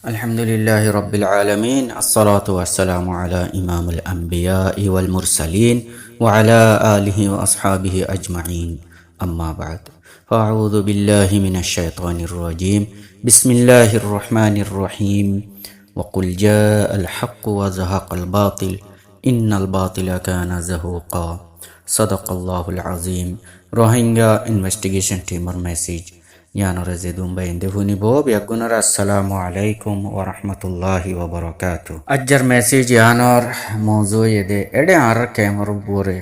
الحمد لله رب العالمين الصلاة والسلام على إمام الأنبياء والمرسلين وعلى آله وأصحابه أجمعين أما بعد فأعوذ بالله من الشيطان الرجيم بسم الله الرحمن الرحيم وقل جاء الحق وزهق الباطل إن الباطل كان زهوقا صدق الله العظيم روهينجا investigation team or message Yanore zedum bayinde huni bob yagunar assalamu alaikum wa rahmatullahi wa barakatuh. Ajjar message yanor mawzu yede ede ar kemor bore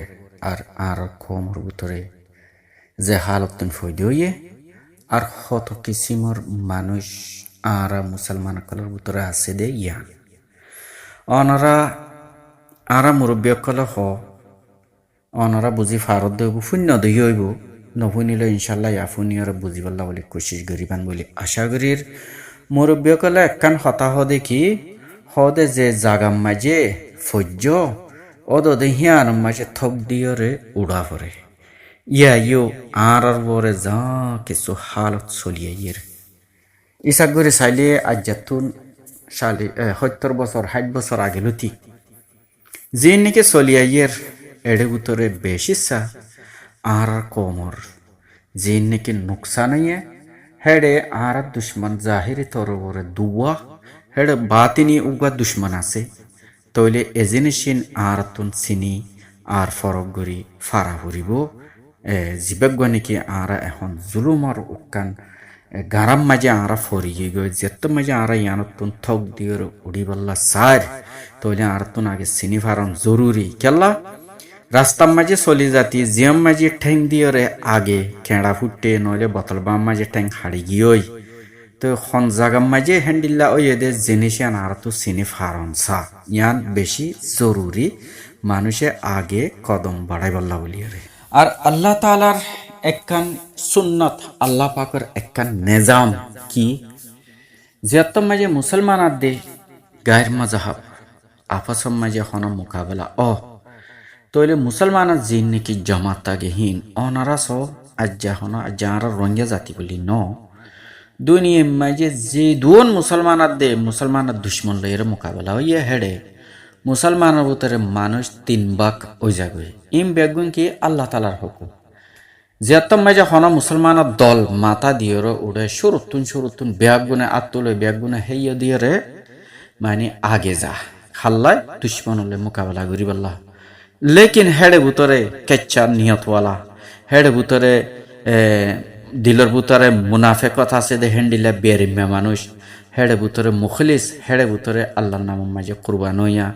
ar komor butore ze halotun foidoye ar hoto kisimor manush ara musalman kolor butore asede yan onara ara murubbiy kolo ho onara buzi farod debu funno de yoibu নহুনিলে ইনশাল্লাহ ইয়াফুনিয়র বুঝিবাল্লা বলে কোশিশ করিবান বলে আশা করির মুরব্বীকলে একখান হতাহ দেখি হদে যে জাগাম মাঝে ফজ্জ অদে হিয়ান মাঝে থক দিয়রে উড়া পরে ইয়ো আর বরে যা কিছু হালত চলিয়ে ইয়ের ইসাক করে চাইলে আজ্জাতুন সালে 70 বছর 60 বছর আগে লতি যে নাকি চলিয়ে ইয়ের এড়ে উতরে বেশিসা আর কোমর জিন নাকি নুকসান হেডে আর দুশ্মন জাহিরি তর বরে দুয়া হেডে বাতিনি উগা দুশ্মন আছে তইলে এজিনিসিন আর তুন চিনি আর ফরক গরি ফারা হরিব জিবেগ নাকি আর এখন জুলুমর উকান গারাম মাঝে আর ফরিয়ে গই যেত মাঝে আর ইয়ানতুন থক দিয়র উড়িবাল্লা সার তইলে আর তুন আগে চিনি ফারন জরুরি কেল্লা রাস্তার মাঝে চলি যাতি জিয়াম মাঝে ঠেং দিয়রে আগে কেঁড়া ফুটে নইলে বোতল বাম মাঝে ঠেং হাড়ি গিয়েই তো খন জাগাম মাঝে হ্যান্ডিল্লা ওই এদের জিনিসিয়ান আর তো চিনি ফারন সা ইয়ান বেশি জরুরি মানুষে আগে কদম বাড়াই বললা বলিয়ারে আর আল্লাহ তাআলার একখান সুন্নত আল্লাহ পাকের একখান নিজাম কি যেত মাঝে মুসলমান আর দে গায়ের মাজাহাব আফাসম মাঝে হন মোকাবেলা তইলে মুসলমানের জিন নাকি জমাত তাগেহীন অনারা সব আজ্জা হন আজ্জারা রঙ্গা জাতি বলি ন দুনিয়া মাঝে যে দুন মুসলমানার দে মুসলমানের দুশ্মন লইয়ের মোকাবেলা হইয়া হেডে মুসলমানের ভিতরে মানুষ 3 ভাগ ওই যাবে ইম বেগুন কি আল্লাহ তালার হুকুম যেতম মাঝে হন মুসলমানের দল মাথা দিয়ে উড়ে সুরতুন ব্যাগুনে আত্মলে ব্যাগুনে হেইয়া দিয়ে মানে আগে যা খাল্লায় দুশ্মন হলে মোকাবেলা করি বললা লেকিন হেডে ভিতরে কেচ্চার নিয়তওয়ালা হেডে ভিতরে দিলর ভিতরে মুনাফেকত আছে দে হেন্ডিলা বেরিমা মানুষ হেডে ভিতরে মুখলিস হেডে ভিতরে আল্লাহর নাম মাঝে কুরবান হইয়া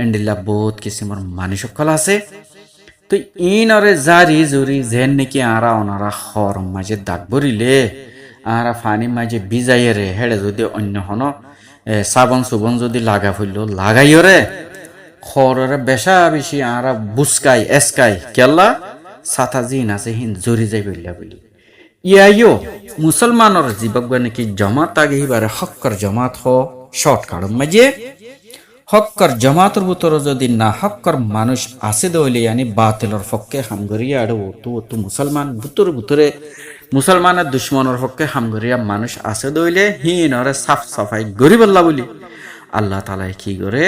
এন্ডিলা বহুত কিসিমর মানুষ সকল আছে তো ইনরে জারি জুরি যেন নাকি আরা ওনারা হর মাঝে দাগ ভরিলে আরা ফানি মাঝে বিজাইয়ে রে হেডে যদি অন্য হন সাবন সুবন যদি লাগা ফেললো লাগাইও রে খরে বেশা বেশি আরা বুসকাই এসকাই কেল্লা সাথা জিন আছে হিন জরি যাই বললা বলি ইয়াইও মুসলমানর জীবক নাকি জমাত আগে হিবারে হক্কর জমাত হ শর্ট কাড়ম মাঝে হক্কর জমাতর ভিতর যদি না হক্কর মানুষ আছে দইলে ইয়ানি বাতিলর পক্ষে হামগরিয়া আড়ে তো মুসলমান ভিতরে মুসলমানের দুশ্মনের পক্ষে হামগরিয়া মানুষ আছে দইলে হিনরে সাফ সাফাই গরিবল্লা বলি আল্লাহ তাআলা কি করে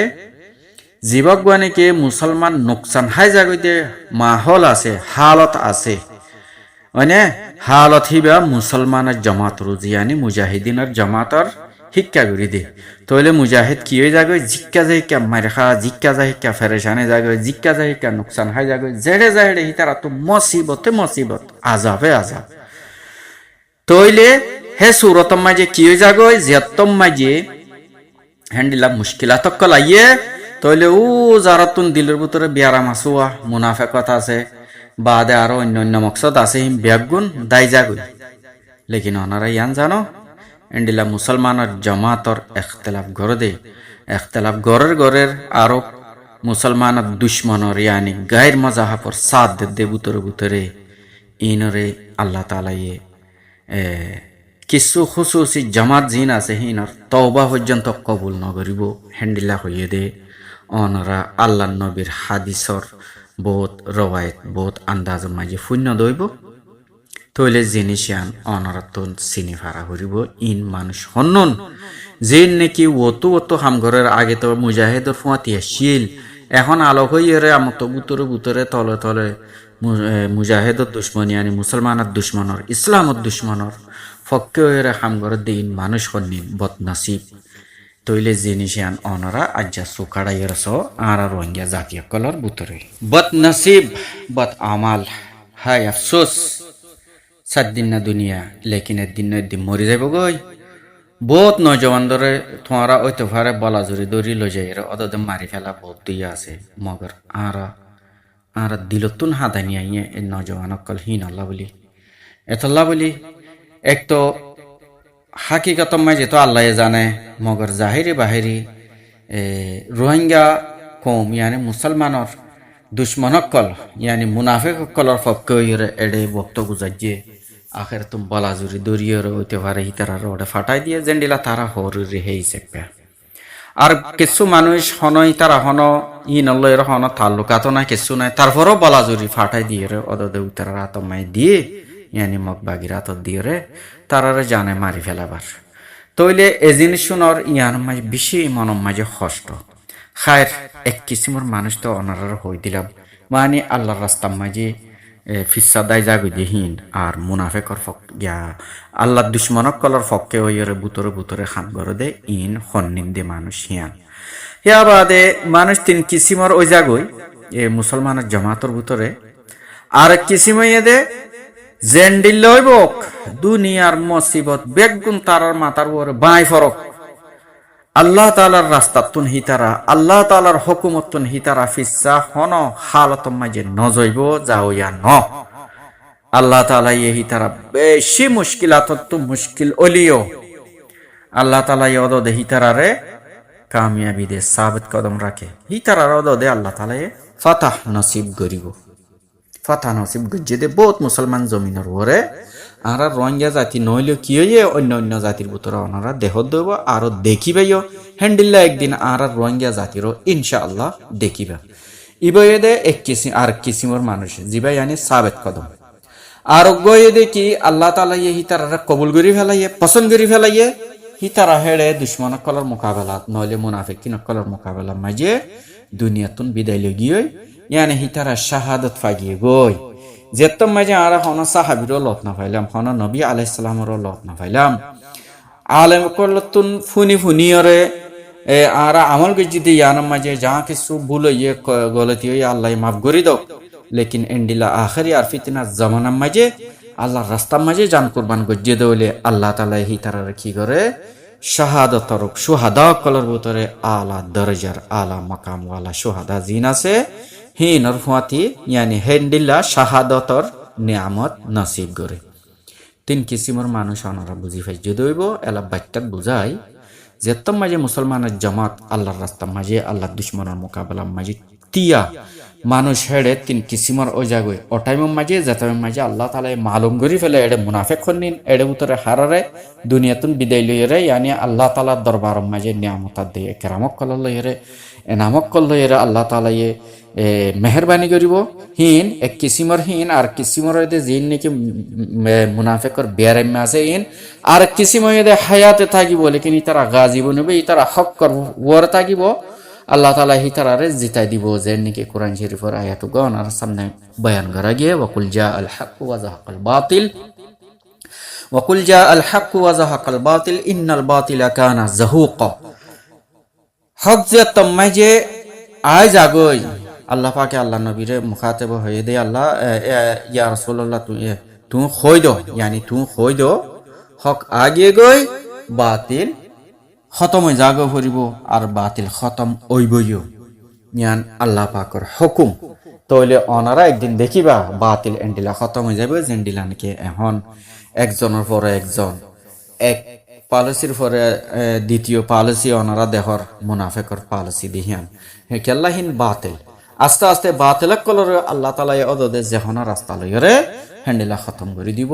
জীবক বানিকে মুসলমান নোকসান হাই জাগইতে মাহল আছে হালত আছে মানে হালত হিবা মুসলমানের জামাত রুজিয়ানি মুজাহিদিনের জামাতর শিক্ষা করি দে তইলে মুজাহিদ কি হয়ে যাগই জিক্কা যাই কা মারখা জিক্কা যাই কা ফেরেশানে যাগই জিক্কা যাই কা নোকসান হাই যাগই জেড়ে জাহেড়ে হিতারা তো মুসিবত আযাবে আযাব তইলে হে সূরতম মাঝে কি হয়ে যাগই জিয়াতম মাঝে হ্যান্ডিলা মুশকিলাত কলাইয়ে তইলে ও যারা তুন দিলের ভিতরে বিয়ারাম আসুয়া মুনাফেকত আছে বাদে আরো অন্য মকসদ আছে ব্যাগুন দায় যাগুই লেকিন ওনারা ইয়ান জানো এন্ডিলা মুসলমানের জামাতর এখতলাফ গড় দে এখতলাফ গড়ের আরো মুসলমানের দুশ্মনর ইয়ানি গায়ের মাজাহাপর সাথ দে ভিতরে ইনরে আল্লাহ তাআলায়ে কিছু খুশুসি জামাত জিন আছে হিনর তওবা পর্যন্ত কবুল নগরিব হ্যান্ডিলা হইয়ে দে অনরা আল্লাহ নবীর হাদিসর বহুত রওয়ায়ত বহুত আন্দাজ মাঝে শূন্য দইব তইলে জিনিসিয়ান অনরা তো চিনি ফারা করিব ইন মানুষ হন্নন যেন নাকি অতো হামঘরের আগে তো মুজাহিদর ফুয়াতি আসছিল এখন আলোক হইরে আমার তো বুতরে তলে তলে মুজাহিদর দুশ্মনী আনি মুসলমানের দুশ্মনর ইসলামর দুশ্মনর ফক্কে হইরে হামঘরের দিন মানুষ হননি বদনাসিব তৈলে জিনিস আন অনরা আজ্জা সুকাড়াইয়ের সো আর রোহিঙ্গা জাতীয় কলর বুতরে বদনাসিব বদ আমাল হায় আফসোস 7 দিন না দুনিয়া লেকিন একদিন মরি যাব গই বহুত নজওয়ান ধরে তোমারা ওইতে ফারে বলাজুরি দৌড়ি লই যাই অদে মারি ফেলা বহুত দিয়ে আছে মগর আর দিলতুন হাদানি আইয়ে এই নজওয়ান অকল হিন আল্লাহ বলি এতল্লাহ বলি এক তো হাকিকত মাঝে তো আল্লাহ জানে মগর জাহিরি বাহিরি রোহিঙ্গা কম ইয়ানি মুসলমানর দুশ্মনকল ইয়ানি মুনাফিককলর পক্ষে এডে বক্ত গুজাইয়ে আখের তুম বলাজুরি দরিয়র হইতে পারে হিতারা ওটা ফাটাই দিয়ে জেন্ডিলা তারা হরি হেই চেপে আর কিছু মানুষ হনই তারা হন ই নলয়ের হন তাল্লুকাত নাই কিছু নাই তারপরও বলাজুরি ফাটাই দিয়ে রে অদে উত্তরা রাতমাই দিয়ে ইয়ানি মগ বাগির রাত দিয়ে রে তারারে জানে মারি ফেলাবার তইলে এ জিনিস শুনর ইয়ার মাঝে বেশি মনম মাঝে কষ্ট খায়ের এক কিসিমর মানুষ তো অনারার হই দিলাম মানে আল্লাহর রাস্তার মাঝে ফিসাদাই জাগুদিহীন আর মুনাফেকর আল্লাহ দুশ্মনক কলর ফক্কে ওইরে বুতরে খান গর দে ইন হন্নিন দে মানুষ হিয়ান হিয়া বাদে মানুষ 3 কিসিমর ওই জাগই এ মুসলমানের জামাতর ভিতরে আর কিসিময়ে দে জেন্ডিল লইবক দুনিয়ার মুসিবত বেগুন তারার মাথার উপরে বাই ফরক আল্লাহ তাআলার রাস্তাতুন হিতারা আল্লাহ তাআলার হুকুমতুন হিতারা ফিসা হন হালাতম মাঝে নজইব যাওয়া ন আল্লাহ তাআলা এই হিতারা বেশি মুশকিলাত তো মুশকিল অলিও আল্লাহ তাআলা এই অদদে হিতারারে কামিয়াবি দে সাবিত কদম রাখে হিতারার অদদে আল্লাহ তাআলা ফাতাহ নসিব করিব ফাতাহ নসিব গজ্জে দে বহুত মুসলমান জমিনের ওরে আর রোহিঙ্গা জাতি নইলে কি হইয়ে অন্য জাতির ভিতরে ওনারা দেহ দেব আর দেখিবেও হ্যান্ডিল্লা একদিন আর রোহিঙ্গা জাতিরও ইনশাআল্লাহ দেখিবা ইবয়েদে এক কিসিম আর কিসিমর মানুষ জিবাই আনি সাবেত কদম আর গয়েদে কি আল্লাহ তাআলা এই তারা কবুল করি ফেলাইয়ে পছন্দ করি ফেলাইয়ে হিতারা হেড়ে দুশ্মন কলর মোকাবেলা নইলে মুনাফিকিন কলর মোকাবেলা মাঝে দুনিয়াতুন বিদায় লগিয়ে ইয়ানি হিতারা শাহাদত ফাগিয়ে গই যেতম মাঝে আর হন সাহাবিরও লত না পাইলাম হন নবী আলাইহিস সালামেরও লত না পাইলাম আলেম কলতুন ফুনিয়রে আর আমল গজিদি ইয়ান মাঝে যা কিছু ভুল ইয়ে গলতি হই আল্লাহ মাফ করি দাও লেকিন এন্ডিলা আখরি আর ফিতনা জামানা মাঝে আল্লাহর রাস্তার মাঝে জান কুরবান গজিয়ে দেওলে আল্লাহ তাআলা হি তারারে কি করে শাহাদাতর সুহাদা কলর ভিতরে আলা দরজার আলা মাকাম ওয়ালা সুহাদা জিন আছে হিনর ফুয়াতি ইয়ানি হেন্ডিল্লা শাহাদতর নিয়ামত নসিব করে 3 কিসিমর মানুষ ওনারা বুঝি পাই যদি হইব এলা বাচ্চাত বুঝাই যেতম মাঝে মুসলমানের জামাত আল্লাহর রাস্তার মাঝে আল্লাহর দুশ্মনের মোকাবেলার মাঝে তিয়া মানুষ হেড়ে 3 কিসিমর ও জাগই ও টাইমের মাঝে যেতামের মাঝে আল্লাহ তাআলা মালুম করি ফেলে এডে মুনাফিক হন্নিন এডে উতরে হারারে দুনিয়াতুন বিদায় লইরে ইয়ানি আল্লাহ তাআলার দরবারের মাঝে নিয়ামত দিয়ে কেরামত কল লইরে এনামক কল লইরে আল্লাহ তাআলা মেহরবানি করিব হিন এক কিসিমর হিন আর কিসিমর এদে জিন নাকি মুনাফিকর বেয়ারাম আছে হিন আর কিসিমর এদে হায়াতে থাকিব লেকিন ইতারা গাজিব নবে ইতারা হক কর ওর থাকিব আল্লাহ তাআলা হিতারারে জিতাই দিব যে নাকি কোরআন শরীফের আয়াত গণ আর সামনে বয়ান করা গিয়ে ওয়াকুল জা আল হক ওয়া যাহাকাল বাতিল ওয়াকুল জা আল হক ওয়া যাহাকাল বাতিল ইন্নাল বাতিলা কানা যাহুকা হক যে তমাজে আয় জাগই আল্লাহ পাকে আল্লাহ নবীরে মুখাতেব হয়ে দে আল্লাহ ইয়া রাসূলুল্লাহ তুই খই দো ইয়ানি তুই খই দো হক আগে গই বাতিল খতম হয়ে জাগো ফুরিব আর বাতিল খতম হইবইও ইয়ান আল্লাহ পাকর হুকুম তইলে অনারা একদিন দেখিবা বাতিল এন্ডিলা খতম হয়ে যাবে জেন্ডিলা নাকি এখন একজনের পরে একজন এক পলিসির পরে দ্বিতীয় পলিসি ওনারা দেহর মুনাফিকর পলিসি দিহিয়ান হে কেল্লাহিন বাতিল আস্তে আস্তে বাতিলক কলর আল্লাহ তাআলা অদদে যেহনা রাস্তা লইরে হ্যান্ডেলা খতম করে দিব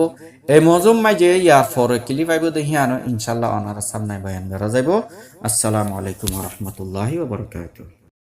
এই মজুম মাঝে ইয়ার পরে ক্লিপ আইব দেহিয়ান ইনশাআল্লাহ ওনারা সামনে বয়ান করা যাইব আসসালামু আলাইকুম ওয়া রাহমাতুল্লাহি ওয়া বারাকাতুহু